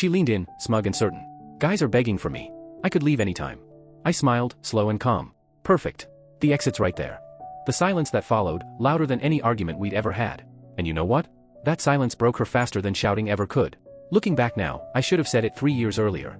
She leaned in, smug and certain. Guys are begging for me. I could leave anytime. I smiled, slow and calm. Perfect. The exit's right there. The silence that followed, louder than any argument we'd ever had. And you know what? That silence broke her faster than shouting ever could. Looking back now, I should have said it 3 years earlier.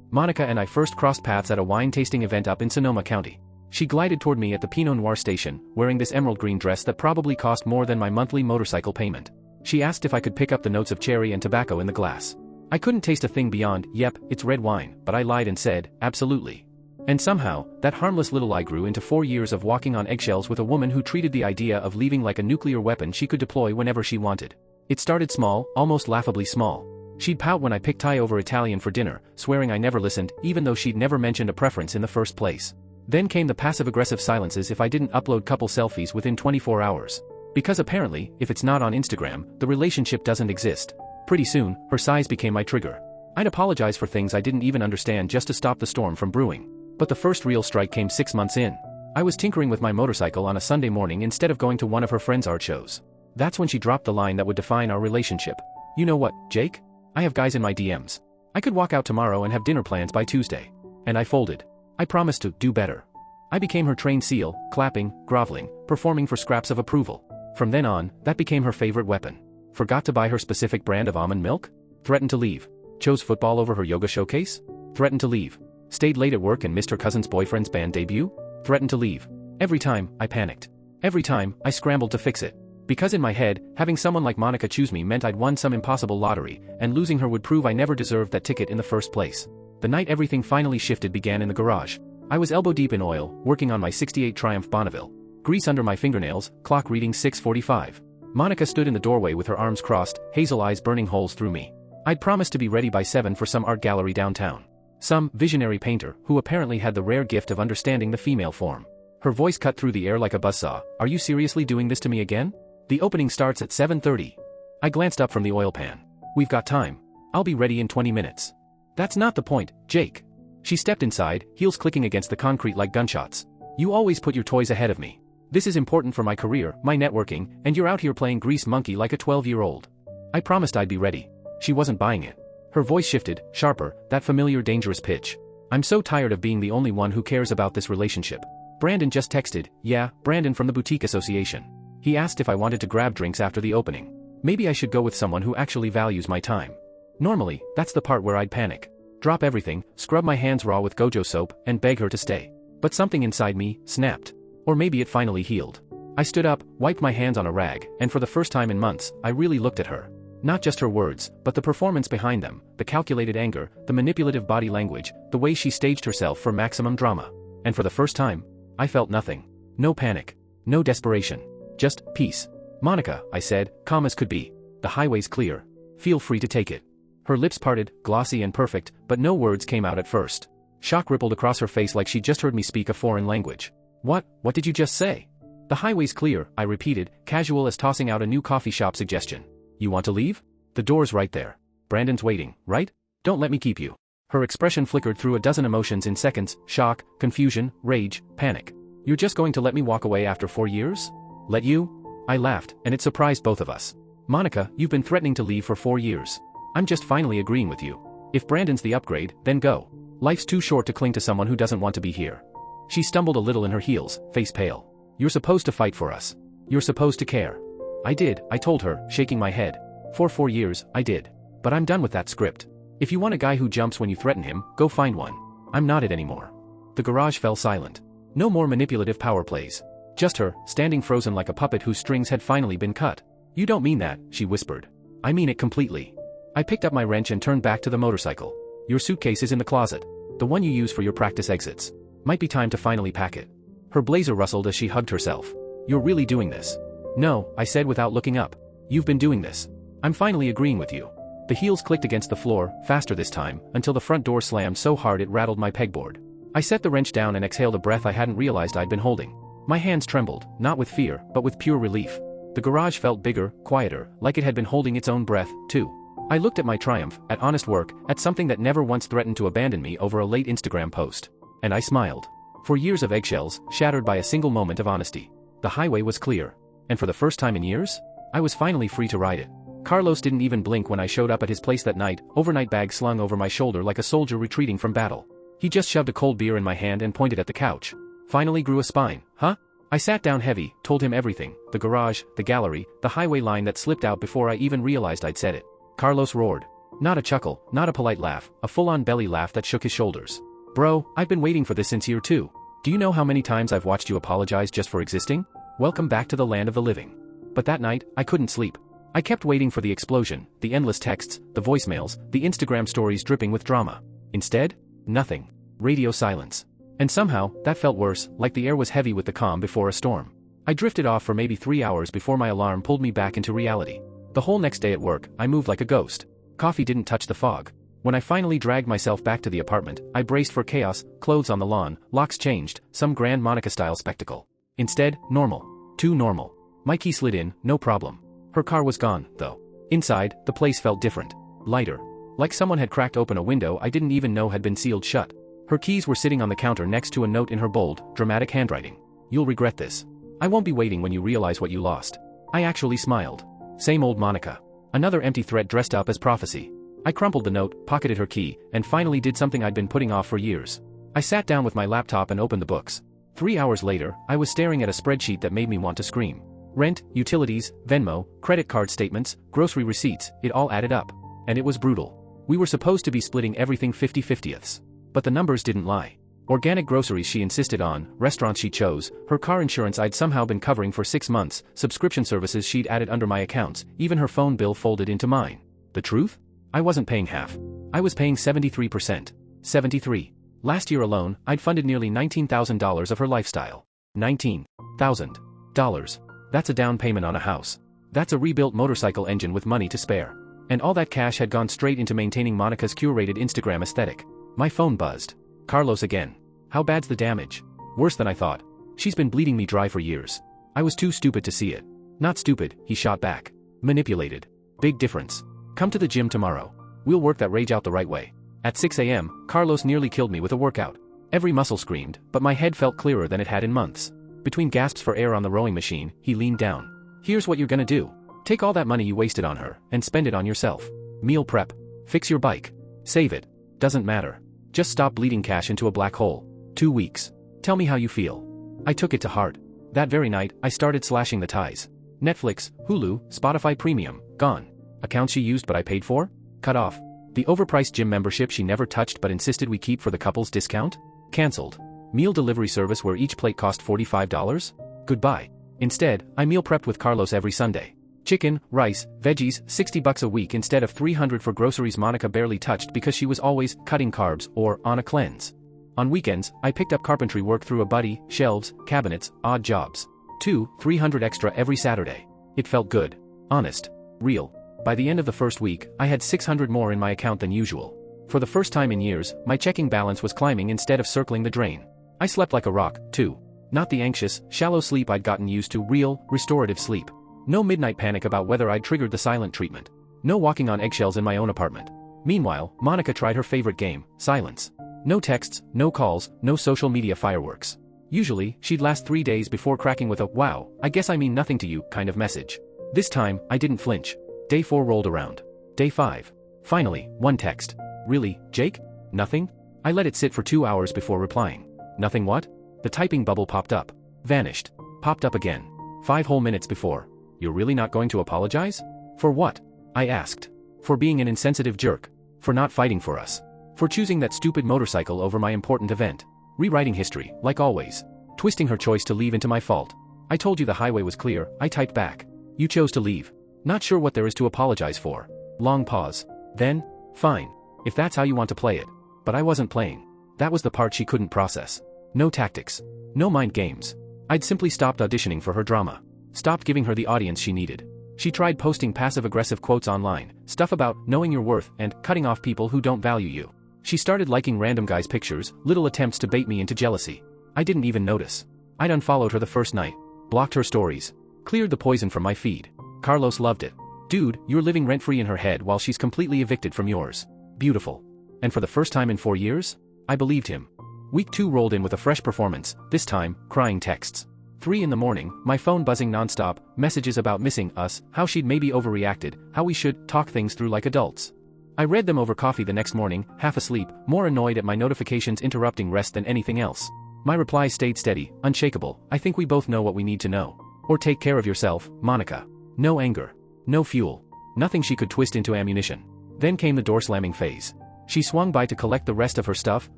Monica and I first crossed paths at a wine-tasting event up in Sonoma County. She glided toward me at the Pinot Noir station, wearing this emerald green dress that probably cost more than my monthly motorcycle payment. She asked if I could pick up the notes of cherry and tobacco in the glass. I couldn't taste a thing beyond, yep, it's red wine, but I lied and said, absolutely. And somehow, that harmless little lie grew into 4 years of walking on eggshells with a woman who treated the idea of leaving like a nuclear weapon she could deploy whenever she wanted. It started small, almost laughably small. She'd pout when I picked Thai over Italian for dinner, swearing I never listened, even though she'd never mentioned a preference in the first place. Then came the passive-aggressive silences if I didn't upload couple selfies within 24 hours. Because apparently, if it's not on Instagram, the relationship doesn't exist. Pretty soon, her sighs became my trigger. I'd apologize for things I didn't even understand just to stop the storm from brewing. But the first real strike came 6 months in. I was tinkering with my motorcycle on a Sunday morning instead of going to one of her friend's art shows. That's when she dropped the line that would define our relationship. You know what, Jake? I have guys in my DMs. I could walk out tomorrow and have dinner plans by Tuesday. And I folded. I promised to do better. I became her trained seal, clapping, groveling, performing for scraps of approval. From then on, that became her favorite weapon. Forgot to buy her specific brand of almond milk? Threatened to leave. Chose football over her yoga showcase? Threatened to leave. Stayed late at work and missed her cousin's boyfriend's band debut? Threatened to leave. Every time, I panicked. Every time, I scrambled to fix it. Because in my head, having someone like Monica choose me meant I'd won some impossible lottery, and losing her would prove I never deserved that ticket in the first place. The night everything finally shifted began in the garage. I was elbow deep in oil, working on my '68 Triumph Bonneville. Grease under my fingernails, clock reading 6:45. Monica stood in the doorway with her arms crossed, hazel eyes burning holes through me. I'd promised to be ready by 7 for some art gallery downtown. Some visionary painter, who apparently had the rare gift of understanding the female form. Her voice cut through the air like a buzzsaw. Are you seriously doing this to me again? The opening starts at 7:30. I glanced up from the oil pan. We've got time. I'll be ready in 20 minutes. That's not the point, Jake. She stepped inside, heels clicking against the concrete like gunshots. You always put your toys ahead of me. This is important for my career, my networking, and you're out here playing grease monkey like a 12-year-old. I promised I'd be ready. She wasn't buying it. Her voice shifted, sharper, that familiar dangerous pitch. I'm so tired of being the only one who cares about this relationship. Brandon just texted, yeah, Brandon from the Boutique Association. He asked if I wanted to grab drinks after the opening. Maybe I should go with someone who actually values my time. Normally, that's the part where I'd panic. Drop everything, scrub my hands raw with Gojo soap, and beg her to stay. But something inside me snapped. Or maybe it finally healed. I stood up, wiped my hands on a rag, and for the first time in months, I really looked at her. Not just her words, but the performance behind them, the calculated anger, the manipulative body language, the way she staged herself for maximum drama. And for the first time, I felt nothing. No panic. No desperation. Just peace. Monica, I said, calm as could be. The highway's clear. Feel free to take it. Her lips parted, glossy and perfect, but no words came out at first. Shock rippled across her face like she just heard me speak a foreign language. What did you just say? The highway's clear, I repeated, casual as tossing out a new coffee shop suggestion. You want to leave? The door's right there. Brandon's waiting, right? Don't let me keep you. Her expression flickered through a dozen emotions in seconds: shock, confusion, rage, panic. You're just going to let me walk away after 4 years? Let you? I laughed, and it surprised both of us. Monica, you've been threatening to leave for 4 years. I'm just finally agreeing with you. If Brandon's the upgrade, then go. Life's too short to cling to someone who doesn't want to be here. She stumbled a little in her heels, face pale. You're supposed to fight for us. You're supposed to care. I did, I told her, shaking my head. For 4 years, I did. But I'm done with that script. If you want a guy who jumps when you threaten him, go find one. I'm not it anymore. The garage fell silent. No more manipulative power plays. Just her, standing frozen like a puppet whose strings had finally been cut. You don't mean that, she whispered. I mean it completely. I picked up my wrench and turned back to the motorcycle. Your suitcase is in the closet. The one you use for your practice exits. Might be time to finally pack it. Her blazer rustled as she hugged herself. You're really doing this? No, I said without looking up. You've been doing this. I'm finally agreeing with you. The heels clicked against the floor, faster this time, until the front door slammed so hard it rattled my pegboard. I set the wrench down and exhaled a breath I hadn't realized I'd been holding. My hands trembled, not with fear, but with pure relief. The garage felt bigger, quieter, like it had been holding its own breath, too. I looked at my Triumph, at honest work, at something that never once threatened to abandon me over a late Instagram post. And I smiled. For years of eggshells, shattered by a single moment of honesty. The highway was clear. And for the first time in years, I was finally free to ride it. Carlos didn't even blink when I showed up at his place that night, overnight bag slung over my shoulder like a soldier retreating from battle. He just shoved a cold beer in my hand and pointed at the couch. Finally grew a spine, huh? I sat down heavy, told him everything, the garage, the gallery, the highway line that slipped out before I even realized I'd said it. Carlos roared. Not a chuckle, not a polite laugh, a full-on belly laugh that shook his shoulders. Bro, I've been waiting for this since year 2. Do you know how many times I've watched you apologize just for existing? Welcome back to the land of the living. But that night, I couldn't sleep. I kept waiting for the explosion, the endless texts, the voicemails, the Instagram stories dripping with drama. Instead, nothing. Radio silence. And somehow, that felt worse, like the air was heavy with the calm before a storm. I drifted off for maybe 3 hours before my alarm pulled me back into reality. The whole next day at work, I moved like a ghost. Coffee didn't touch the fog. When I finally dragged myself back to the apartment, I braced for chaos, clothes on the lawn, locks changed, some grand Monica-style spectacle. Instead, normal. Too normal. My key slid in, no problem. Her car was gone, though. Inside, the place felt different. Lighter. Like someone had cracked open a window I didn't even know had been sealed shut. Her keys were sitting on the counter next to a note in her bold, dramatic handwriting. You'll regret this. I won't be waiting when you realize what you lost. I actually smiled. Same old Monica. Another empty threat dressed up as prophecy. I crumpled the note, pocketed her key, and finally did something I'd been putting off for years. I sat down with my laptop and opened the books. 3 hours later, I was staring at a spreadsheet that made me want to scream. Rent, utilities, Venmo, credit card statements, grocery receipts, it all added up. And it was brutal. We were supposed to be splitting everything 50/50ths. But the numbers didn't lie. Organic groceries she insisted on, restaurants she chose, her car insurance I'd somehow been covering for 6 months, subscription services she'd added under my accounts, even her phone bill folded into mine. The truth? I wasn't paying half. I was paying 73%. 73. Last year alone, I'd funded nearly $19,000 of her lifestyle. $19,000. That's a down payment on a house. That's a rebuilt motorcycle engine with money to spare. And all that cash had gone straight into maintaining Monica's curated Instagram aesthetic. My phone buzzed. Carlos again. How bad's the damage? Worse than I thought. She's been bleeding me dry for years. I was too stupid to see it. Not stupid, he shot back. Manipulated. Big difference. Come to the gym tomorrow. We'll work that rage out the right way. At 6 a.m., Carlos nearly killed me with a workout. Every muscle screamed, but my head felt clearer than it had in months. Between gasps for air on the rowing machine, he leaned down. Here's what you're gonna do. Take all that money you wasted on her, and spend it on yourself. Meal prep. Fix your bike. Save it. Doesn't matter. Just stop bleeding cash into a black hole. 2 weeks. Tell me how you feel. I took it to heart. That very night, I started slashing the ties. Netflix, Hulu, Spotify Premium, gone. Accounts she used but I paid for? Cut off. The overpriced gym membership she never touched but insisted we keep for the couple's discount? Cancelled. Meal delivery service where each plate cost $45? Goodbye. Instead, I meal prepped with Carlos every Sunday. Chicken, rice, veggies, $60 a week instead of $300 for groceries Monica barely touched because she was always cutting carbs or on a cleanse. On weekends, I picked up carpentry work through a buddy, shelves, cabinets, odd jobs. $200-300 extra every Saturday. It felt good. Honest. Real. By the end of the first week, I had $600 more in my account than usual. For the first time in years, my checking balance was climbing instead of circling the drain. I slept like a rock, too. Not the anxious, shallow sleep I'd gotten used to, real, restorative sleep. No midnight panic about whether I'd triggered the silent treatment. No walking on eggshells in my own apartment. Meanwhile, Monica tried her favorite game, silence. No texts, no calls, no social media fireworks. Usually, she'd last 3 days before cracking with a, wow, I guess I mean nothing to you, kind of message. This time, I didn't flinch. Day 4 rolled around. Day 5. Finally, one text. Really, Jake? Nothing? I let it sit for 2 hours before replying. Nothing what? The typing bubble popped up. Vanished. Popped up again. 5 whole minutes before. You're really not going to apologize? For what? I asked. For being an insensitive jerk. For not fighting for us. For choosing that stupid motorcycle over my important event. Rewriting history, like always. Twisting her choice to leave into my fault. I told you the highway was clear, I typed back. You chose to leave. Not sure what there is to apologize for. Long pause. Then, fine. If that's how you want to play it. But I wasn't playing. That was the part she couldn't process. No tactics. No mind games. I'd simply stopped auditioning for her drama. Stopped giving her the audience she needed. She tried posting passive-aggressive quotes online, stuff about knowing your worth and cutting off people who don't value you. She started liking random guys' pictures, little attempts to bait me into jealousy. I didn't even notice. I'd unfollowed her the first night, blocked her stories, cleared the poison from my feed. Carlos loved it. Dude, you're living rent-free in her head while she's completely evicted from yours. Beautiful. And for the first time in 4 years? I believed him. Week 2 rolled in with a fresh performance, this time, crying texts. 3 in the morning, my phone buzzing nonstop, messages about missing us, how she'd maybe overreacted, how we should talk things through like adults. I read them over coffee the next morning, half asleep, more annoyed at my notifications interrupting rest than anything else. My reply stayed steady, unshakable. I think we both know what we need to know. Or take care of yourself, Monica. No anger. No fuel. Nothing she could twist into ammunition. Then came the door slamming phase. She swung by to collect the rest of her stuff,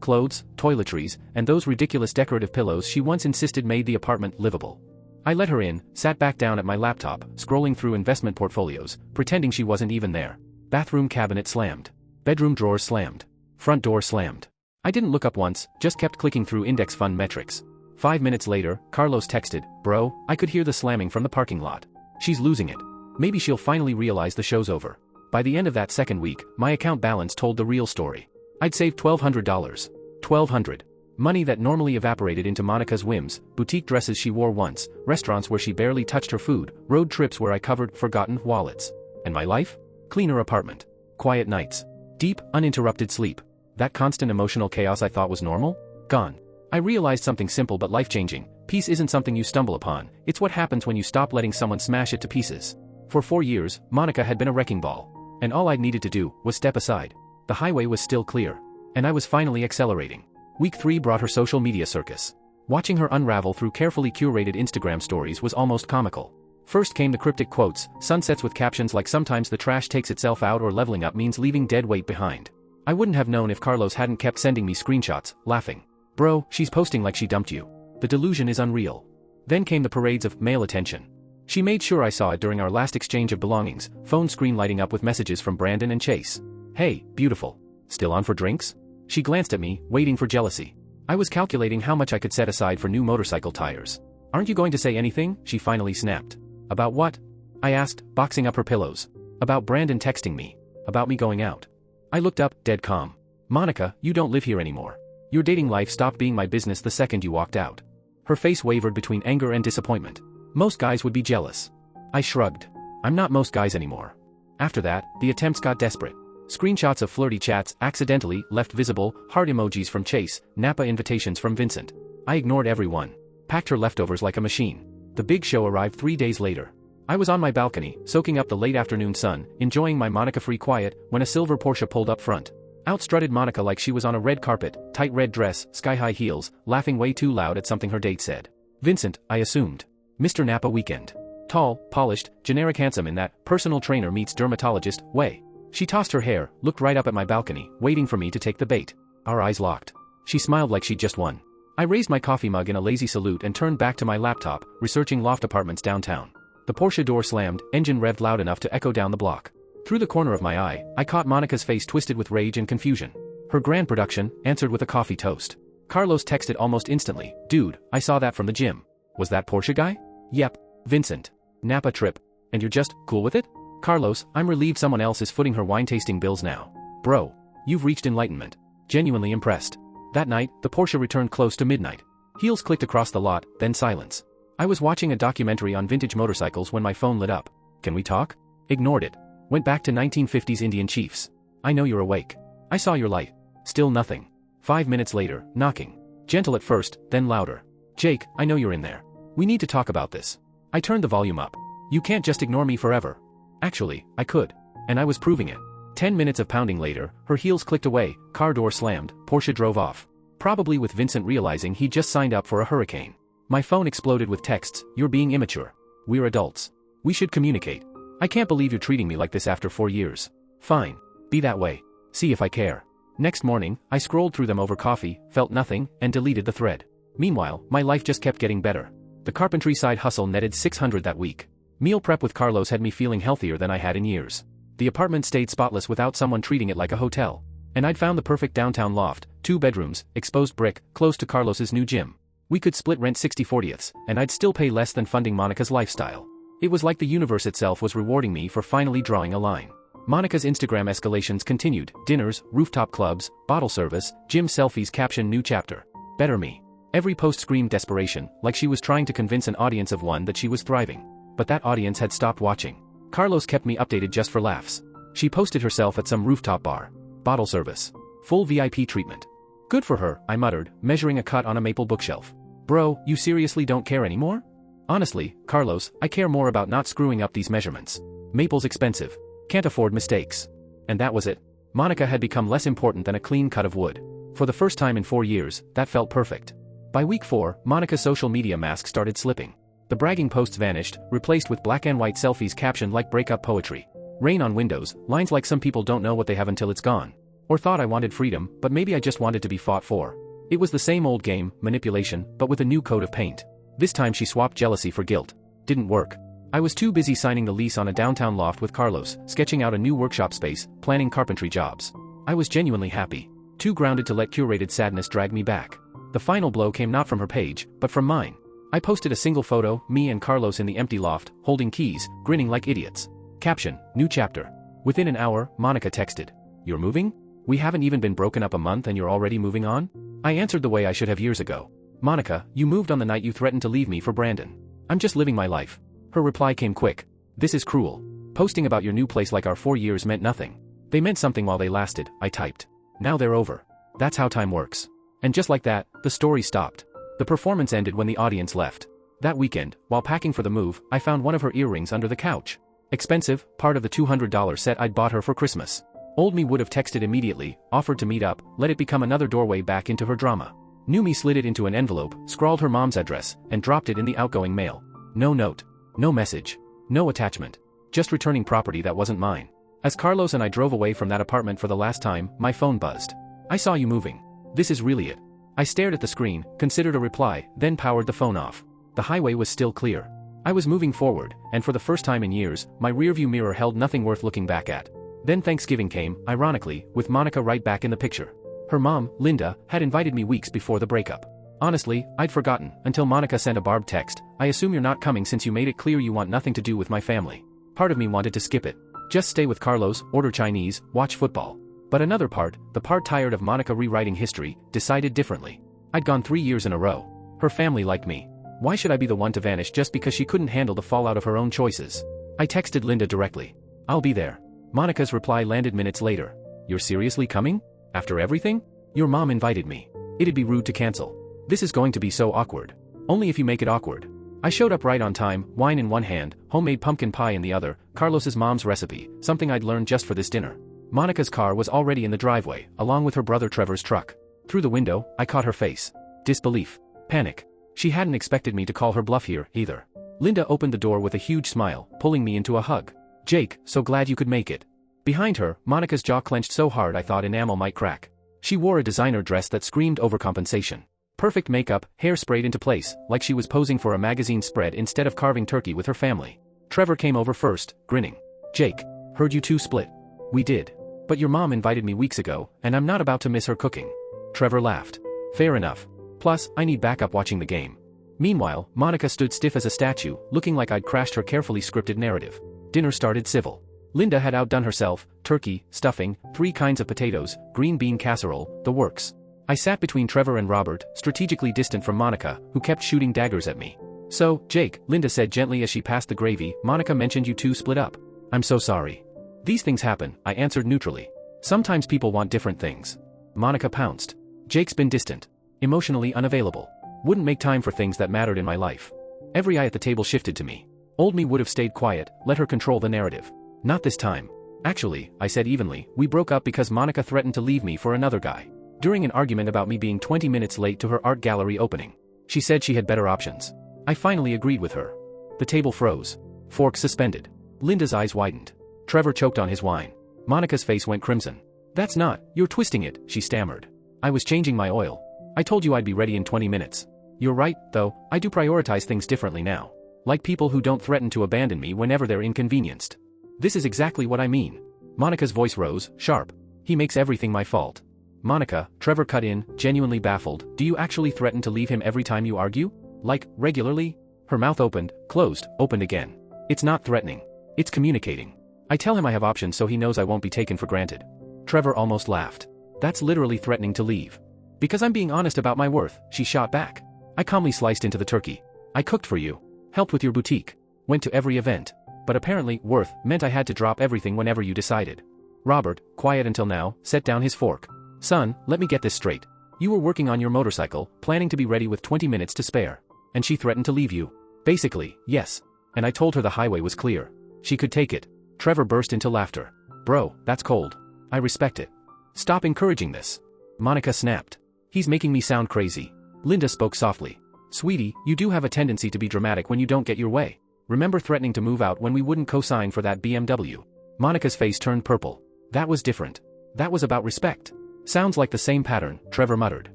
clothes, toiletries, and those ridiculous decorative pillows she once insisted made the apartment livable. I let her in, sat back down at my laptop, scrolling through investment portfolios, pretending she wasn't even there. Bathroom cabinet slammed. Bedroom drawers slammed. Front door slammed. I didn't look up once, just kept clicking through index fund metrics. 5 minutes later, Carlos texted, "Bro, I could hear the slamming from the parking lot. She's losing it. Maybe she'll finally realize the show's over." By the end of that second week, my account balance told the real story. I'd saved $1,200. $1,200. Money that normally evaporated into Monica's whims, boutique dresses she wore once, restaurants where she barely touched her food, road trips where I covered forgotten wallets. And my life? Cleaner apartment. Quiet nights. Deep, uninterrupted sleep. That constant emotional chaos I thought was normal? Gone. I realized something simple but life-changing. Peace isn't something you stumble upon, it's what happens when you stop letting someone smash it to pieces. For 4 years, Monica had been a wrecking ball. And all I'd needed to do was step aside. The highway was still clear. And I was finally accelerating. Week 3 brought her social media circus. Watching her unravel through carefully curated Instagram stories was almost comical. First came the cryptic quotes, sunsets with captions like "sometimes the trash takes itself out" or "leveling up means leaving dead weight behind." I wouldn't have known if Carlos hadn't kept sending me screenshots, laughing. "Bro, she's posting like she dumped you. The delusion is unreal." Then came the parades of male attention. She made sure I saw it during our last exchange of belongings, phone screen lighting up with messages from Brandon and Chase. "Hey, beautiful. Still on for drinks?" She glanced at me, waiting for jealousy. I was calculating how much I could set aside for new motorcycle tires. "Aren't you going to say anything?" she finally snapped. "About what?" I asked, boxing up her pillows. "About Brandon texting me. About me going out." I looked up, dead calm. "Monica, you don't live here anymore. Your dating life stopped being my business the second you walked out." Her face wavered between anger and disappointment. "Most guys would be jealous." I shrugged. "I'm not most guys anymore." After that, the attempts got desperate. Screenshots of flirty chats, accidentally left visible, heart emojis from Chase, Napa invitations from Vincent. I ignored everyone. Packed her leftovers like a machine. The big show arrived 3 days later. I was on my balcony, soaking up the late afternoon sun, enjoying my Monica-free quiet, when a silver Porsche pulled up front. Out strutted Monica like she was on a red carpet, tight red dress, sky-high heels, laughing way too loud at something her date said. Vincent, I assumed. Mr. Napa weekend. Tall, polished, generic handsome in that personal trainer meets dermatologist way. She tossed her hair, looked right up at my balcony, waiting for me to take the bait. Our eyes locked. She smiled like she'd just won. I raised my coffee mug in a lazy salute and turned back to my laptop, researching loft apartments downtown. The Porsche door slammed, engine revved loud enough to echo down the block. Through the corner of my eye, I caught Monica's face twisted with rage and confusion. Her grand production answered with a coffee toast. Carlos texted almost instantly, "Dude, I saw that from the gym. Was that Porsche guy?" "Yep. Vincent. Napa trip. And you're just cool with it?" "Carlos, I'm relieved someone else is footing her wine-tasting bills now." "Bro, you've reached enlightenment." Genuinely impressed. That night, the Porsche returned close to midnight. Heels clicked across the lot, then silence. I was watching a documentary on vintage motorcycles when my phone lit up. "Can we talk?" Ignored it. Went back to 1950s Indian chiefs. "I know you're awake. I saw your light." Still nothing. 5 minutes later, knocking. Gentle at first, then louder. "Jake, I know you're in there. We need to talk about this." I turned the volume up. "You can't just ignore me forever." Actually, I could. And I was proving it. 10 minutes of pounding later, her heels clicked away, car door slammed, Porsche drove off. Probably with Vincent realizing he'd just signed up for a hurricane. My phone exploded with texts, "You're being immature. We're adults. We should communicate. I can't believe you're treating me like this after 4 years." "Fine. Be that way. See if I care." Next morning, I scrolled through them over coffee, felt nothing, and deleted the thread. Meanwhile, my life just kept getting better. The carpentry side hustle netted $600 that week. Meal prep with Carlos had me feeling healthier than I had in years. The apartment stayed spotless without someone treating it like a hotel. And I'd found the perfect downtown loft, 2 bedrooms, exposed brick, close to Carlos's new gym. We could split rent 60/40ths, and I'd still pay less than funding Monica's lifestyle. It was like the universe itself was rewarding me for finally drawing a line. Monica's Instagram escalations continued, dinners, rooftop clubs, bottle service, gym selfies caption new chapter. Better me. Every post screamed desperation, like she was trying to convince an audience of one that she was thriving. But that audience had stopped watching. Carlos kept me updated just for laughs. She posted herself at some rooftop bar. Bottle service. Full VIP treatment. Good for her, I muttered, measuring a cut on a maple bookshelf. Bro, you seriously don't care anymore? Honestly, Carlos, I care more about not screwing up these measurements. Maple's expensive. Can't afford mistakes. And that was it. Monica had become less important than a clean cut of wood. For the first time in 4 years, that felt perfect. By week 4, Monica's social media mask started slipping. The bragging posts vanished, replaced with black and white selfies captioned like breakup poetry. Rain on windows, lines like some people don't know what they have until it's gone. Or thought I wanted freedom, but maybe I just wanted to be fought for. It was the same old game, manipulation, but with a new coat of paint. This time she swapped jealousy for guilt. Didn't work. I was too busy signing the lease on a downtown loft with Carlos, sketching out a new workshop space, planning carpentry jobs. I was genuinely happy. Too grounded to let curated sadness drag me back. The final blow came not from her page, but from mine. I posted a single photo, me and Carlos in the empty loft, holding keys, grinning like idiots. Caption, new chapter. Within an hour, Monica texted. You're moving? We haven't even been broken up a month and you're already moving on? I answered the way I should have years ago. Monica, you moved on the night you threatened to leave me for Brandon. I'm just living my life. Her reply came quick. This is cruel. Posting about your new place like our 4 years meant nothing. They meant something while they lasted, I typed. Now they're over. That's how time works. And just like that, the story stopped. The performance ended when the audience left. That weekend, while packing for the move, I found one of her earrings under the couch. Expensive, part of the $200 set I'd bought her for Christmas. Old me would have texted immediately, offered to meet up, let it become another doorway back into her drama. New me slid it into an envelope, scrawled her mom's address, and dropped it in the outgoing mail. No note. No message. No attachment. Just returning property that wasn't mine. As Carlos and I drove away from that apartment for the last time, my phone buzzed. I saw you moving. This is really it. I stared at the screen, considered a reply, then powered the phone off. The highway was still clear. I was moving forward, and for the first time in years, my rearview mirror held nothing worth looking back at. Then Thanksgiving came, ironically, with Monica right back in the picture. Her mom, Linda, had invited me weeks before the breakup. Honestly, I'd forgotten, until Monica sent a barbed text. I assume you're not coming since you made it clear you want nothing to do with my family. Part of me wanted to skip it. Just stay with Carlos, order Chinese, watch football. But another part, the part tired of Monica rewriting history, decided differently. I'd gone 3 years in a row. Her family liked me. Why should I be the one to vanish just because she couldn't handle the fallout of her own choices? I texted Linda directly. I'll be there. Monica's reply landed minutes later. You're seriously coming? After everything? Your mom invited me. It'd be rude to cancel. This is going to be so awkward. Only if you make it awkward. I showed up right on time, wine in one hand, homemade pumpkin pie in the other, Carlos's mom's recipe, something I'd learned just for this dinner. Monica's car was already in the driveway, along with her brother Trevor's truck. Through the window, I caught her face. Disbelief. Panic. She hadn't expected me to call her bluff here, either. Linda opened the door with a huge smile, pulling me into a hug. Jake, so glad you could make it. Behind her, Monica's jaw clenched so hard I thought enamel might crack. She wore a designer dress that screamed overcompensation. Perfect makeup, hair sprayed into place, like she was posing for a magazine spread instead of carving turkey with her family. Trevor came over first, grinning. Jake, heard you two split. We did. But your mom invited me weeks ago, and I'm not about to miss her cooking. Trevor laughed. Fair enough. Plus, I need backup watching the game. Meanwhile, Monica stood stiff as a statue, looking like I'd crashed her carefully scripted narrative. Dinner started civil. Linda had outdone herself, turkey, stuffing, 3 kinds of potatoes, green bean casserole, the works. I sat between Trevor and Robert, strategically distant from Monica, who kept shooting daggers at me. So, Jake, Linda said gently as she passed the gravy, Monica mentioned you two split up. I'm so sorry. These things happen, I answered neutrally. Sometimes people want different things. Monica pounced. Jake's been distant. Emotionally unavailable. Wouldn't make time for things that mattered in my life. Every eye at the table shifted to me. Old me would have stayed quiet, let her control the narrative. Not this time. Actually, I said evenly, we broke up because Monica threatened to leave me for another guy. During an argument about me being 20 minutes late to her art gallery opening. She said she had better options. I finally agreed with her. The table froze. Forks suspended. Linda's eyes widened. Trevor choked on his wine. Monica's face went crimson. That's not, you're twisting it, she stammered. I was changing my oil. I told you I'd be ready in 20 minutes. You're right, though, I do prioritize things differently now. Like people who don't threaten to abandon me whenever they're inconvenienced. This is exactly what I mean. Monica's voice rose, sharp. He makes everything my fault. Monica, Trevor cut in, genuinely baffled, do you actually threaten to leave him every time you argue? Like, regularly? Her mouth opened, closed, opened again. It's not threatening. It's communicating. I tell him I have options so he knows I won't be taken for granted. Trevor almost laughed. That's literally threatening to leave. Because I'm being honest about my worth, she shot back. I calmly sliced into the turkey. I cooked for you. Helped with your boutique. Went to every event. But apparently, worth meant I had to drop everything whenever you decided. Robert, quiet until now, set down his fork. Son, let me get this straight. You were working on your motorcycle, planning to be ready with 20 minutes to spare. And she threatened to leave you. Basically, yes. And I told her the highway was clear. She could take it. Trevor burst into laughter. Bro, that's cold. I respect it. Stop encouraging this. Monica snapped. He's making me sound crazy. Linda spoke softly. Sweetie, you do have a tendency to be dramatic when you don't get your way. Remember threatening to move out when we wouldn't co-sign for that BMW? Monica's face turned purple. That was different. That was about respect. Sounds like the same pattern, Trevor muttered.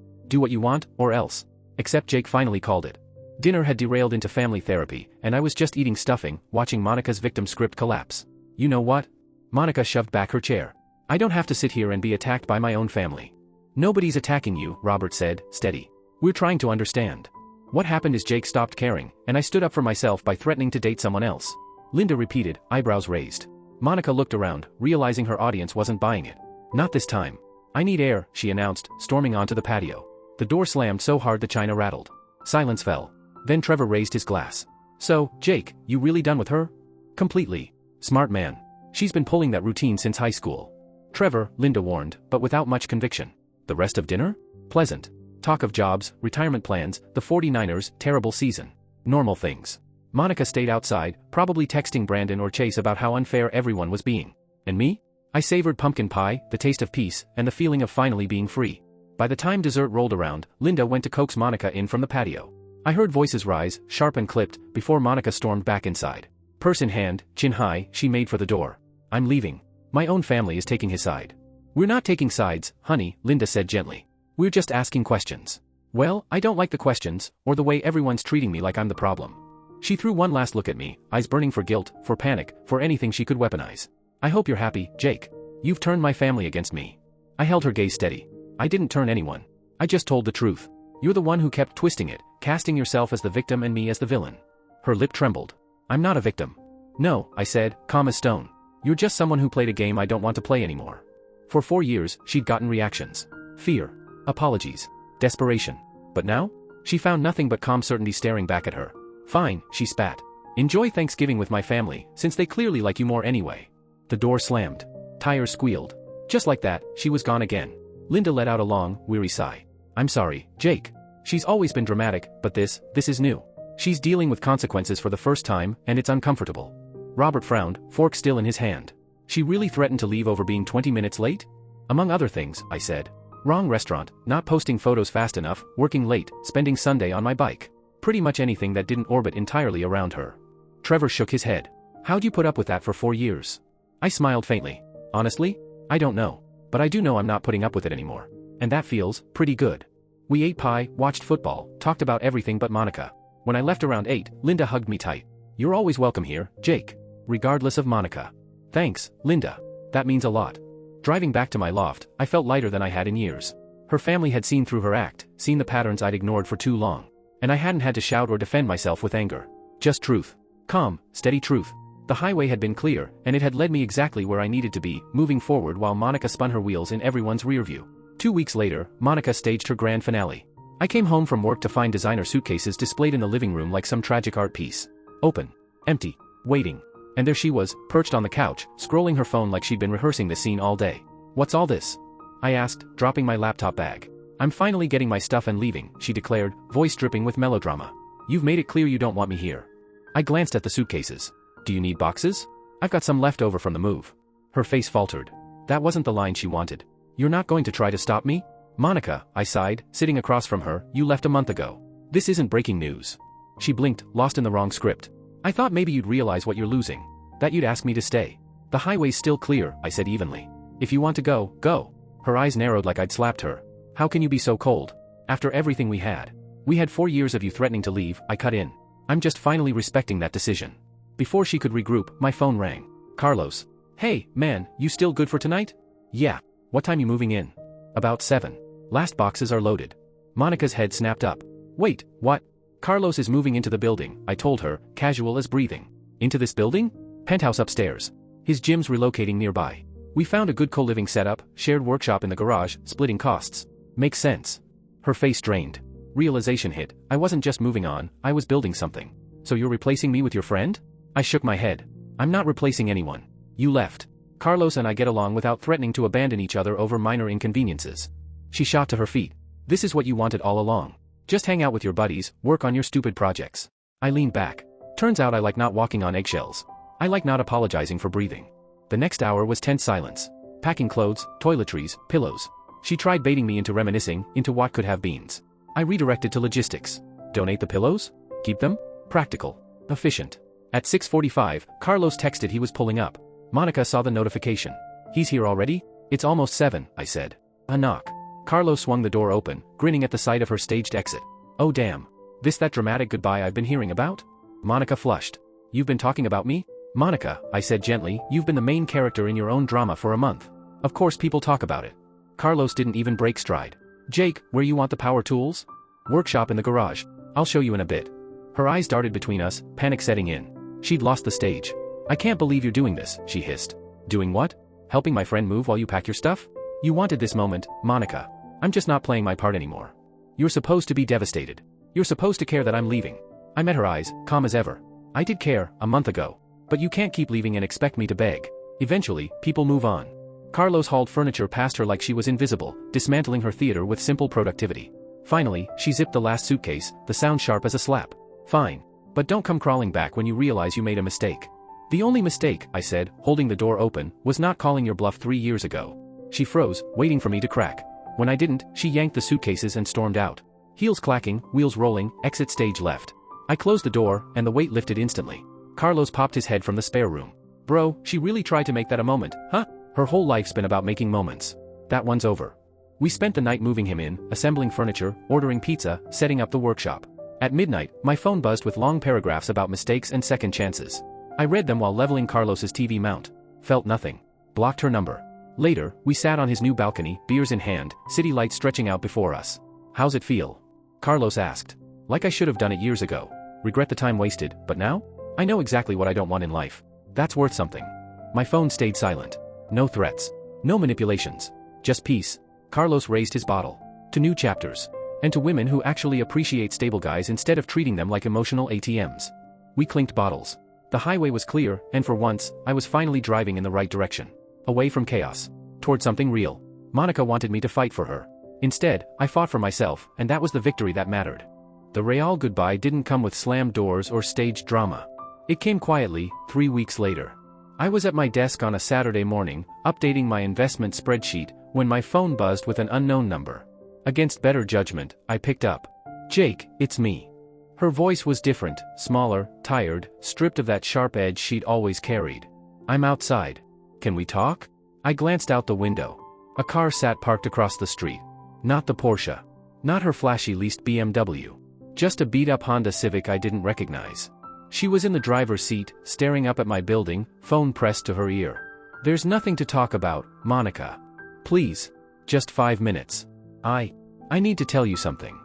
Do what you want, or else. Except Jake finally called it. Dinner had derailed into family therapy, and I was just eating stuffing, watching Monica's victim script collapse. You know what? Monica shoved back her chair. I don't have to sit here and be attacked by my own family. Nobody's attacking you, Robert said, steady. We're trying to understand. What happened is Jake stopped caring, and I stood up for myself by threatening to date someone else. Linda repeated, eyebrows raised. Monica looked around, realizing her audience wasn't buying it. Not this time. I need air, she announced, storming onto the patio. The door slammed so hard the china rattled. Silence fell. Then Trevor raised his glass. So, Jake, you really done with her? Completely. Smart man. She's been pulling that routine since high school. Trevor, Linda warned, but without much conviction. The rest of dinner? Pleasant. Talk of jobs, retirement plans, the 49ers, terrible season. Normal things. Monica stayed outside, probably texting Brandon or Chase about how unfair everyone was being. And me? I savored pumpkin pie, the taste of peace, and the feeling of finally being free. By the time dessert rolled around, Linda went to coax Monica in from the patio. I heard voices rise, sharp and clipped, before Monica stormed back inside. Purse in hand, chin high, she made for the door. I'm leaving. My own family is taking his side. We're not taking sides, honey, Linda said gently. We're just asking questions. Well, I don't like the questions, or the way everyone's treating me like I'm the problem. She threw one last look at me, eyes burning for guilt, for panic, for anything she could weaponize. I hope you're happy, Jake. You've turned my family against me. I held her gaze steady. I didn't turn anyone. I just told the truth. You're the one who kept twisting it, casting yourself as the victim and me as the villain. Her lip trembled. I'm not a victim. No, I said, calm as stone. You're just someone who played a game I don't want to play anymore. For 4 years, she'd gotten reactions. Fear. Apologies. Desperation. But now? She found nothing but calm certainty staring back at her. Fine, she spat. Enjoy Thanksgiving with my family, since they clearly like you more anyway. The door slammed. Tires squealed. Just like that, she was gone again. Linda let out a long, weary sigh. I'm sorry, Jake. She's always been dramatic, but this is new. She's dealing with consequences for the first time, and it's uncomfortable. Robert frowned, fork still in his hand. She really threatened to leave over being 20 minutes late? Among other things, I said. Wrong restaurant, not posting photos fast enough, working late, spending Sunday on my bike. Pretty much anything that didn't orbit entirely around her. Trevor shook his head. How'd you put up with that for 4 years? I smiled faintly. Honestly? I don't know. But I do know I'm not putting up with it anymore. And that feels pretty good. We ate pie, watched football, talked about everything but Monica. When I left around 8, Linda hugged me tight. You're always welcome here, Jake. Regardless of Monica. Thanks, Linda. That means a lot. Driving back to my loft, I felt lighter than I had in years. Her family had seen through her act, seen the patterns I'd ignored for too long. And I hadn't had to shout or defend myself with anger. Just truth. Calm, steady truth. The highway had been clear, and it had led me exactly where I needed to be, moving forward while Monica spun her wheels in everyone's rearview. 2 weeks later, Monica staged her grand finale. I came home from work to find designer suitcases displayed in the living room like some tragic art piece. Open. Empty. Waiting. And there she was, perched on the couch, scrolling her phone like she'd been rehearsing the scene all day. What's all this? I asked, dropping my laptop bag. I'm finally getting my stuff and leaving, she declared, voice dripping with melodrama. You've made it clear you don't want me here. I glanced at the suitcases. Do you need boxes? I've got some left over from the move. Her face faltered. That wasn't the line she wanted. You're not going to try to stop me? Monica, I sighed, sitting across from her, you left a month ago. This isn't breaking news. She blinked, lost in the wrong script. I thought maybe you'd realize what you're losing. That you'd ask me to stay. The highway's still clear, I said evenly. If you want to go, go. Her eyes narrowed like I'd slapped her. How can you be so cold? After everything we had. We had 4 years of you threatening to leave, I cut in. I'm just finally respecting that decision. Before she could regroup, my phone rang. Carlos. Hey, man, you still good for tonight? Yeah. What time you moving in? About 7. Last boxes are loaded. Monica's head snapped up. Wait, what? Carlos is moving into the building, I told her, casual as breathing. Into this building? Penthouse upstairs. His gym's relocating nearby. We found a good co-living setup, shared workshop in the garage, splitting costs. Makes sense. Her face drained. Realization hit. I wasn't just moving on, I was building something. So you're replacing me with your friend? I shook my head. I'm not replacing anyone. You left. Carlos and I get along without threatening to abandon each other over minor inconveniences. She shot to her feet. This is what you wanted all along. Just hang out with your buddies, work on your stupid projects. I leaned back. Turns out I like not walking on eggshells. I like not apologizing for breathing. The next hour was tense silence. Packing clothes, toiletries, pillows. She tried baiting me into reminiscing, into what could have beens. I redirected to logistics. Donate the pillows? Keep them? Practical. Efficient. At 6:45, Carlos texted he was pulling up. Monica saw the notification. He's here already? It's almost 7, I said. A knock. Carlos swung the door open, grinning at the sight of her staged exit. Oh damn. This that dramatic goodbye I've been hearing about? Monica flushed. You've been talking about me? Monica, I said gently, you've been the main character in your own drama for a month. Of course people talk about it. Carlos didn't even break stride. Jake, where you want the power tools? Workshop in the garage. I'll show you in a bit. Her eyes darted between us, panic setting in. She'd lost the stage. I can't believe you're doing this, she hissed. Doing what? Helping my friend move while you pack your stuff? You wanted this moment, Monica. I'm just not playing my part anymore. You're supposed to be devastated. You're supposed to care that I'm leaving. I met her eyes, calm as ever. I did care, a month ago. But you can't keep leaving and expect me to beg. Eventually, people move on. Carlos hauled furniture past her like she was invisible, dismantling her theater with simple productivity. Finally, she zipped the last suitcase, the sound sharp as a slap. Fine. But don't come crawling back when you realize you made a mistake. The only mistake, I said, holding the door open, was not calling your bluff 3 years ago. She froze, waiting for me to crack. When I didn't, she yanked the suitcases and stormed out. Heels clacking, wheels rolling, exit stage left. I closed the door, and the weight lifted instantly. Carlos popped his head from the spare room. Bro, she really tried to make that a moment, huh? Her whole life's been about making moments. That one's over. We spent the night moving him in, assembling furniture, ordering pizza, setting up the workshop. At midnight, my phone buzzed with long paragraphs about mistakes and second chances. I read them while leveling Carlos's TV mount. Felt nothing. Blocked her number. Later, we sat on his new balcony, beers in hand, city lights stretching out before us. How's it feel? Carlos asked. Like I should have done it years ago. Regret the time wasted, but now? I know exactly what I don't want in life. That's worth something. My phone stayed silent. No threats. No manipulations. Just peace. Carlos raised his bottle. To new chapters. And to women who actually appreciate stable guys instead of treating them like emotional ATMs. We clinked bottles. The highway was clear, and for once, I was finally driving in the right direction. Away from chaos. Toward something real. Monica wanted me to fight for her. Instead, I fought for myself, and that was the victory that mattered. The real goodbye didn't come with slammed doors or staged drama. It came quietly, 3 weeks later. I was at my desk on a Saturday morning, updating my investment spreadsheet, when my phone buzzed with an unknown number. Against better judgment, I picked up. Jake, it's me. Her voice was different, smaller, tired, stripped of that sharp edge she'd always carried. I'm outside. Can we talk? I glanced out the window. A car sat parked across the street. Not the Porsche. Not her flashy leased BMW. Just a beat-up Honda Civic I didn't recognize. She was in the driver's seat, staring up at my building, phone pressed to her ear. There's nothing to talk about, Monica. Please. Just 5 minutes. I need to tell you something.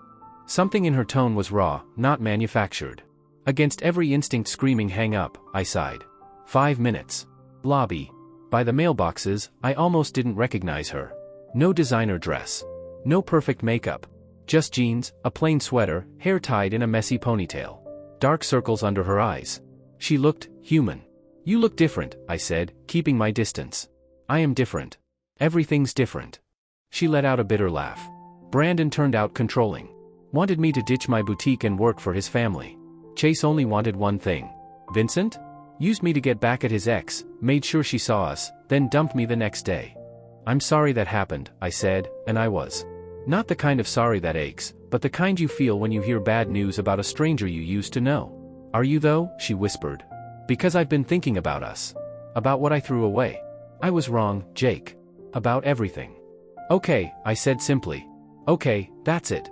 Something in her tone was raw, not manufactured. Against every instinct screaming hang up, I sighed. 5 minutes. Lobby. By the mailboxes, I almost didn't recognize her. No designer dress. No perfect makeup. Just jeans, a plain sweater, hair tied in a messy ponytail. Dark circles under her eyes. She looked human. You look different, I said, keeping my distance. I am different. Everything's different. She let out a bitter laugh. Brandon turned out controlling. Wanted me to ditch my boutique and work for his family. Chase only wanted one thing. Vincent? Used me to get back at his ex, made sure she saw us, then dumped me the next day. I'm sorry that happened, I said, and I was. Not the kind of sorry that aches, but the kind you feel when you hear bad news about a stranger you used to know. Are you though? She whispered. Because I've been thinking about us. About what I threw away. I was wrong, Jake. About everything. Okay, I said simply. Okay, that's it.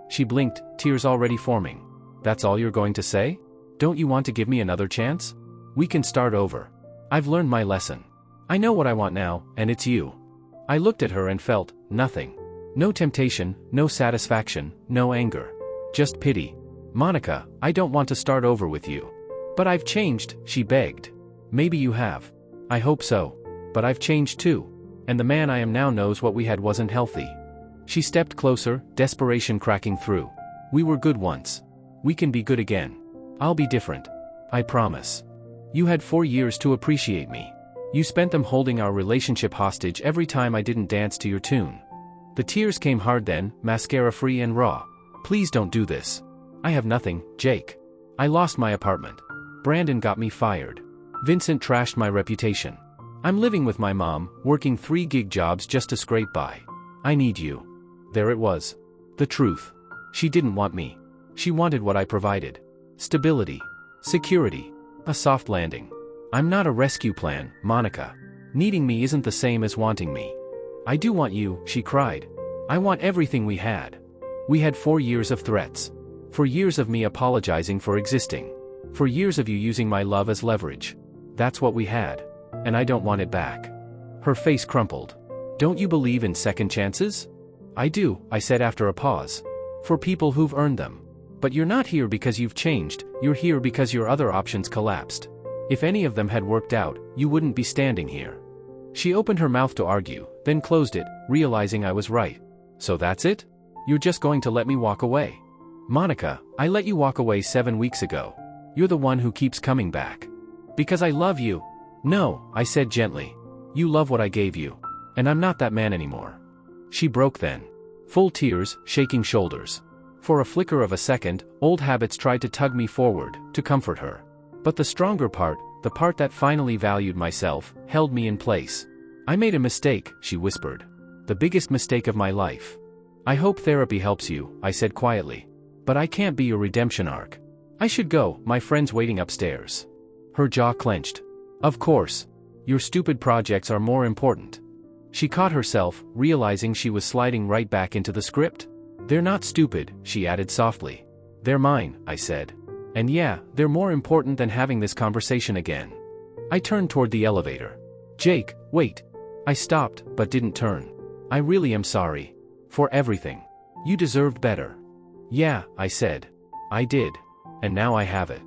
She blinked, tears already forming. That's all you're going to say? Don't you want to give me another chance? We can start over. I've learned my lesson. I know what I want now, and it's you. I looked at her and felt nothing. No temptation, no satisfaction, no anger. Just pity. Monica, I don't want to start over with you. But I've changed, she begged. Maybe you have. I hope so. But I've changed too. And the man I am now knows what we had wasn't healthy. She stepped closer, desperation cracking through. We were good once. We can be good again. I'll be different. I promise. You had 4 years to appreciate me. You spent them holding our relationship hostage every time I didn't dance to your tune. The tears came hard then, mascara-free and raw. Please don't do this. I have nothing, Jake. I lost my apartment. Brandon got me fired. Vincent trashed my reputation. I'm living with my mom, working 3 gig jobs just to scrape by. I need you. There it was. The truth. She didn't want me. She wanted what I provided. Stability. Security. A soft landing. I'm not a rescue plan, Monica. Needing me isn't the same as wanting me. I do want you, she cried. I want everything we had. We had 4 years of threats. 4 years of me apologizing for existing. 4 years of you using my love as leverage. That's what we had. And I don't want it back. Her face crumpled. Don't you believe in second chances? I do, I said after a pause. For people who've earned them. But you're not here because you've changed, you're here because your other options collapsed. If any of them had worked out, you wouldn't be standing here. She opened her mouth to argue, then closed it, realizing I was right. So that's it? You're just going to let me walk away? Monica, I let you walk away 7 weeks ago. You're the one who keeps coming back. Because I love you. No, I said gently. You love what I gave you. And I'm not that man anymore. She broke then. Full tears, shaking shoulders. For a flicker of a second, old habits tried to tug me forward, to comfort her. But the stronger part, the part that finally valued myself, held me in place. I made a mistake, she whispered. The biggest mistake of my life. I hope therapy helps you, I said quietly. But I can't be your redemption arc. I should go, my friend's waiting upstairs. Her jaw clenched. Of course. Your stupid projects are more important. She caught herself, realizing she was sliding right back into the script. They're not stupid, she added softly. They're mine, I said. And yeah, they're more important than having this conversation again. I turned toward the elevator. Jake, wait. I stopped, but didn't turn. I really am sorry. For everything. You deserved better. Yeah, I said. I did. And now I have it.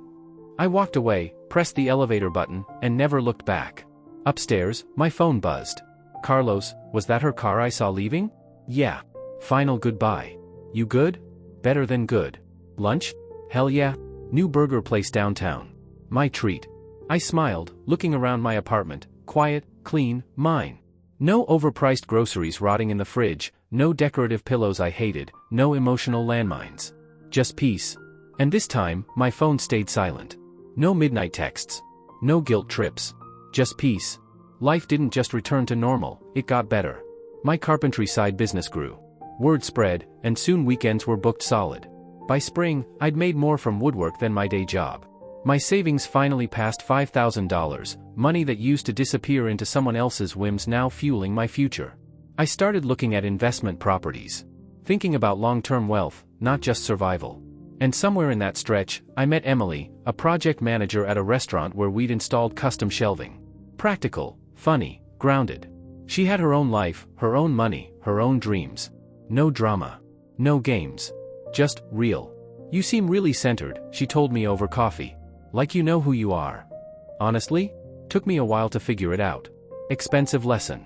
I walked away, pressed the elevator button, and never looked back. Upstairs, my phone buzzed. Carlos, was that her car I saw leaving? Yeah. Final goodbye. You good? Better than good. Lunch? Hell yeah. New burger place downtown. My treat. I smiled, looking around my apartment, quiet, clean, mine. No overpriced groceries rotting in the fridge, no decorative pillows I hated, no emotional landmines. Just peace. And this time, my phone stayed silent. No midnight texts. No guilt trips. Just peace. Life didn't just return to normal, it got better. My carpentry side business grew. Word spread, and soon weekends were booked solid. By spring, I'd made more from woodwork than my day job. My savings finally passed $5,000, money that used to disappear into someone else's whims now fueling my future. I started looking at investment properties. Thinking about long-term wealth, not just survival. And somewhere in that stretch, I met Emily, a project manager at a restaurant where we'd installed custom shelving. Practical, funny, grounded. She had her own life, her own money, her own dreams. No drama. No games. Just real. You seem really centered, she told me over coffee. Like you know who you are. Honestly? Took me a while to figure it out. Expensive lesson.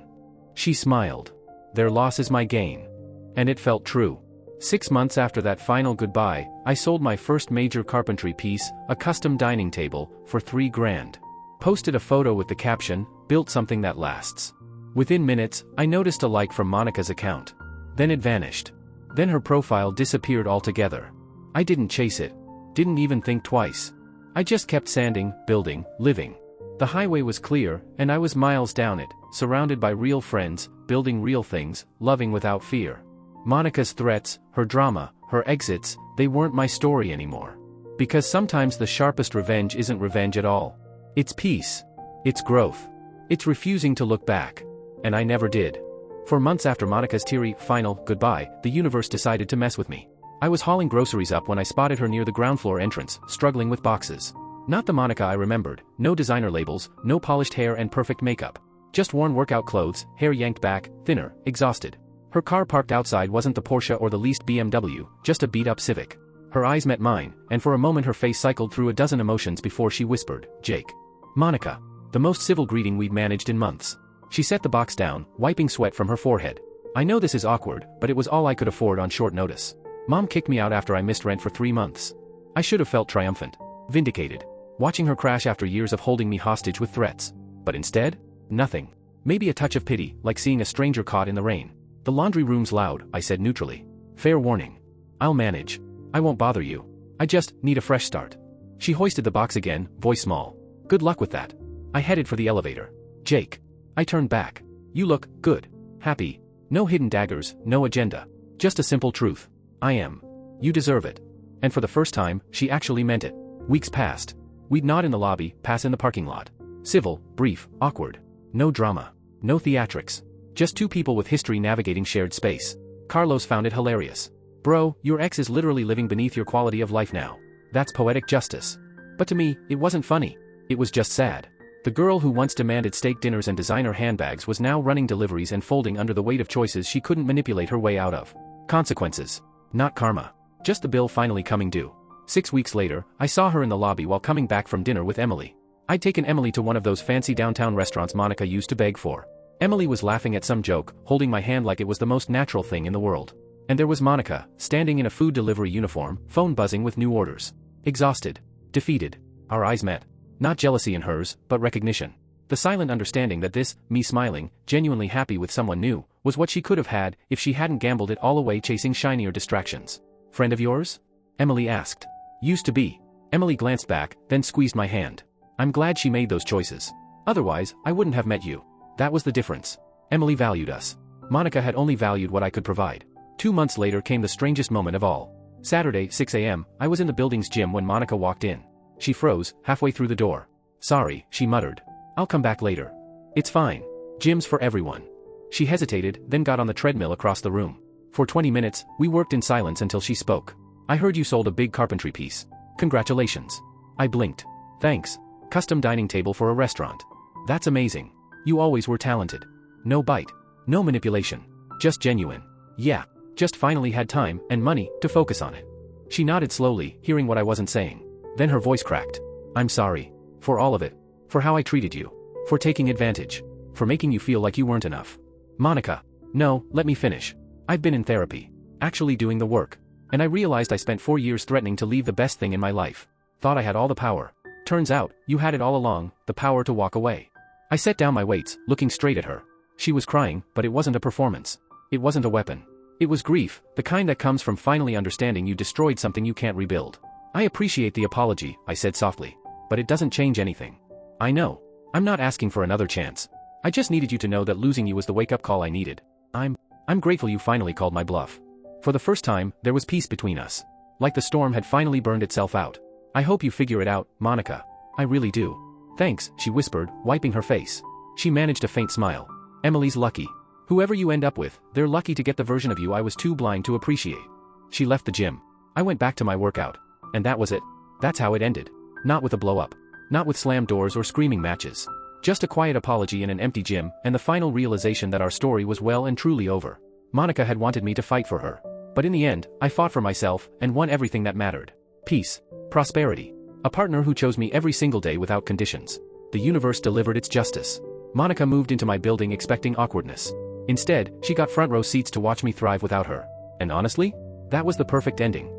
She smiled. Their loss is my gain. And it felt true. 6 months after that final goodbye, I sold my first major carpentry piece, a custom dining table, for $3 grand. Posted a photo with the caption, "Built something that lasts." Within minutes, I noticed a like from Monica's account. Then it vanished. Then her profile disappeared altogether. I didn't chase it. Didn't even think twice. I just kept sanding, building, living. The highway was clear, and I was miles down it, surrounded by real friends, building real things, loving without fear. Monica's threats, her drama, her exits, they weren't my story anymore. Because sometimes the sharpest revenge isn't revenge at all. It's peace. It's growth. It's refusing to look back. And I never did. For months after Monica's teary, final goodbye, the universe decided to mess with me. I was hauling groceries up when I spotted her near the ground floor entrance, struggling with boxes. Not the Monica I remembered, no designer labels, no polished hair and perfect makeup. Just worn workout clothes, hair yanked back, thinner, exhausted. Her car parked outside wasn't the Porsche or the leased BMW, just a beat-up Civic. Her eyes met mine, and for a moment her face cycled through a dozen emotions before she whispered, "Jake." Monica. The most civil greeting we'd managed in months. She set the box down, wiping sweat from her forehead. I know this is awkward, but it was all I could afford on short notice. Mom kicked me out after I missed rent for 3 months. I should have felt triumphant. Vindicated. Watching her crash after years of holding me hostage with threats. But instead? Nothing. Maybe a touch of pity, like seeing a stranger caught in the rain. The laundry room's loud, I said neutrally. Fair warning. I'll manage. I won't bother you. I just need a fresh start. She hoisted the box again, voice small. Good luck with that. I headed for the elevator. Jake. I turned back. You look good. Happy. No hidden daggers, no agenda. Just a simple truth. I am. You deserve it. And for the first time, she actually meant it. Weeks passed. We'd nod in the lobby, pass in the parking lot. Civil, brief, awkward. No drama. No theatrics. Just two people with history navigating shared space. Carlos found it hilarious. Bro, your ex is literally living beneath your quality of life now. That's poetic justice. But to me, it wasn't funny. It was just sad. The girl who once demanded steak dinners and designer handbags was now running deliveries and folding under the weight of choices she couldn't manipulate her way out of. Consequences. Not karma. Just the bill finally coming due. 6 weeks later, I saw her in the lobby while coming back from dinner with Emily. I'd taken Emily to one of those fancy downtown restaurants Monica used to beg for. Emily was laughing at some joke, holding my hand like it was the most natural thing in the world. And there was Monica, standing in a food delivery uniform, phone buzzing with new orders. Exhausted. Defeated. Our eyes met. Not jealousy in hers, but recognition. The silent understanding that this, me smiling, genuinely happy with someone new, was what she could have had if she hadn't gambled it all away chasing shinier distractions. Friend of yours? Emily asked. Used to be. Emily glanced back, then squeezed my hand. I'm glad she made those choices. Otherwise, I wouldn't have met you. That was the difference. Emily valued us. Monica had only valued what I could provide. 2 months later came the strangest moment of all. Saturday, 6 a.m., I was in the building's gym when Monica walked in. She froze, halfway through the door. Sorry, she muttered. I'll come back later. It's fine. Gym's for everyone. She hesitated, then got on the treadmill across the room. For 20 minutes, we worked in silence until she spoke. I heard you sold a big carpentry piece. Congratulations. I blinked. Thanks. Custom dining table for a restaurant. That's amazing. You always were talented. No bite. No manipulation. Just genuine. Yeah. Just finally had time and money to focus on it. She nodded slowly, hearing what I wasn't saying. Then her voice cracked. I'm sorry. For all of it. For how I treated you. For taking advantage. For making you feel like you weren't enough. Monica. No, let me finish. I've been in therapy. Actually doing the work. And I realized I spent 4 years threatening to leave the best thing in my life. Thought I had all the power. Turns out, you had it all along, the power to walk away. I set down my weights, looking straight at her. She was crying, but it wasn't a performance. It wasn't a weapon. It was grief, the kind that comes from finally understanding you destroyed something you can't rebuild. I appreciate the apology, I said softly. But it doesn't change anything. I know. I'm not asking for another chance. I just needed you to know that losing you was the wake-up call I needed. I'm grateful you finally called my bluff. For the first time, there was peace between us. Like the storm had finally burned itself out. I hope you figure it out, Monica. I really do. Thanks, she whispered, wiping her face. She managed a faint smile. Emily's lucky. Whoever you end up with, they're lucky to get the version of you I was too blind to appreciate. She left the gym. I went back to my workout. And that was it. That's how it ended. Not with a blow-up. Not with slammed doors or screaming matches. Just a quiet apology in an empty gym, and the final realization that our story was well and truly over. Monica had wanted me to fight for her. But in the end, I fought for myself, and won everything that mattered. Peace. Prosperity. A partner who chose me every single day without conditions. The universe delivered its justice. Monica moved into my building expecting awkwardness. Instead, she got front row seats to watch me thrive without her. And honestly, that was the perfect ending.